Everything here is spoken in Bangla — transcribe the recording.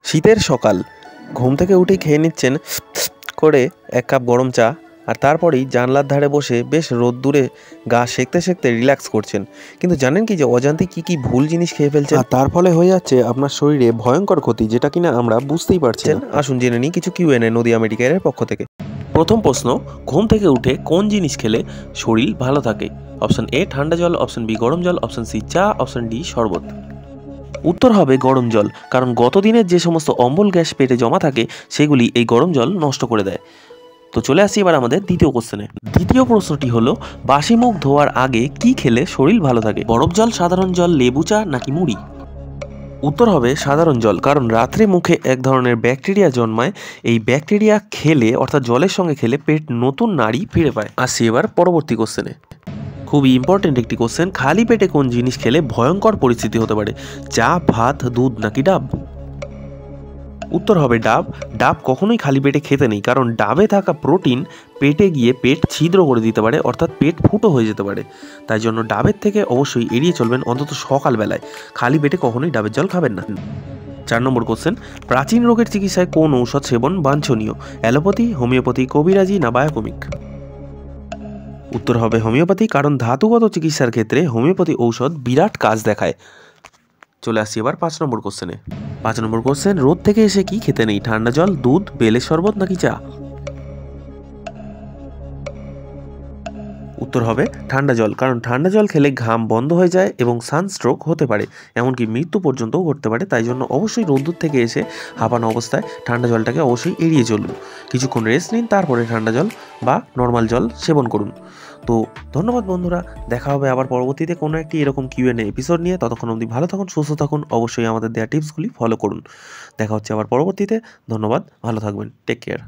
শীতের সকাল, ঘুম থেকে উঠেই খেয়ে নিচ্ছেন করে এক কাপ গরম চা, আর তারপরেই জানলার ধারে বসে বেশ রোদ্দুরে গা সেঁকতে সেঁকতে রিল্যাক্স করছেন। কিন্তু জানেন কি যে অজান্তে কি কি ভুল জিনিস খেয়ে ফেলছেন, আর তার ফলে হয়ে যাচ্ছে আপনার শরীরে ভয়ঙ্কর ক্ষতি, যেটা কিনা আমরা বুঝতেই পারছেন। আসুন জেনে নিই কিছু কিউএনএ নদিয়া মেডিকেলের পক্ষ থেকে। প্রথম প্রশ্ন, ঘুম থেকে উঠে কোন জিনিস খেলে শরীর ভালো থাকে? অপশন এ ঠান্ডা জল, অপশন বি গরম জল, অপশন সি চা, অপশন ডি শরবত। উত্তর হবে গরম জল, কারণ গত দিনের যে সমস্ত অম্বল গ্যাস পেটে জমা থাকে সেগুলি এই গরম জল নষ্ট করে দেয়। তো চলে আসি এবার আমাদের দ্বিতীয় কোশ্চেনে। দ্বিতীয় প্রশ্নটি হলো, বাসি মুখ ধোয়ার আগে কি খেলে শরীর ভালো থাকে? বরফ জল, সাধারণ জল, লেবু চা নাকি মুড়ি? উত্তর হবে সাধারণ জল, কারণ রাত্রে মুখে এক ধরনের ব্যাকটেরিয়া জন্মায়। এই ব্যাকটেরিয়া খেলে, অর্থাৎ জলের সঙ্গে খেলে, পেট নতুন নাড়ি ফিরে পায়। আসছি এবার পরবর্তী কোশ্চেনে। খুবই ইম্পর্টেন্ট একটি কোশ্চেন, খালি পেটে কোন জিনিস খেলে ভয়ঙ্কর পরিস্থিতি হতে পারে? চা, ভাত, দুধ নাকি ডাব? উত্তর হবে ডাব। ডাব কখনোই খালি পেটে খেতে নেই, কারণ ডাবে থাকা প্রোটিন পেটে গিয়ে পেট ছিদ্র করে দিতে পারে, অর্থাৎ পেট ফুটো হয়ে যেতে পারে। তাই জন্য ডাবের থেকে অবশ্যই এড়িয়ে চলবেন, অন্তত সকালবেলায় খালি পেটে কখনোই ডাবের জল খাবেন না। 4 নম্বর কোশ্চেন, প্রাচীন রোগের চিকিৎসায় কোন ঔষধ সেবন বাঞ্ছনীয়? অ্যালোপ্যাথি, হোমিওপ্যাথি, কবিরাজি না বায়োকেমিক? উত্তর হবে হোমিওপ্যাথি, কারণ ধাতুগত চিকিৎসার ক্ষেত্রে হোমিওপ্যাথি ঔষধ বিরাট কাজ দেখায়। চলে আসছি এবার 5 নম্বর কোশ্চেনে। 5 নম্বর কোশ্চেন, রোদ থেকে এসে কি খেতে নেই? ঠান্ডা জল, দুধ, বেলের শরবত নাকি চা? উত্তর হবে ঠান্ডা জল, কারণ ঠান্ডা জল খেলে ঘাম বন্ধ হয়ে যায় এবং সানস্ট্রোক হতে পারে, এমনকি মৃত্যু পর্যন্তও ঘটতে পারে। তাই জন্য অবশ্যই রোদ্দুর থেকে এসে হাঁপানো অবস্থায় ঠান্ডা জলটাকে অবশ্যই এড়িয়ে চলুন। কিছুক্ষণ রেস্ট নিন, তারপরে ঠান্ডা জল বা নর্মাল জল সেবন করুন। তো ধন্যবাদ বন্ধুরা, দেখা হবে আবার পরবর্তীতে কোনো একটি এরকম কিউএনএ এপিসোড নিয়ে। ততক্ষণ অবধি ভালো থাকুন, সুস্থ থাকুন, অবশ্যই আমাদের দেওয়া টিপসগুলি ফলো করুন। দেখা হচ্ছে আবার পরবর্তীতে। ধন্যবাদ, ভালো থাকবেন, টেক কেয়ার।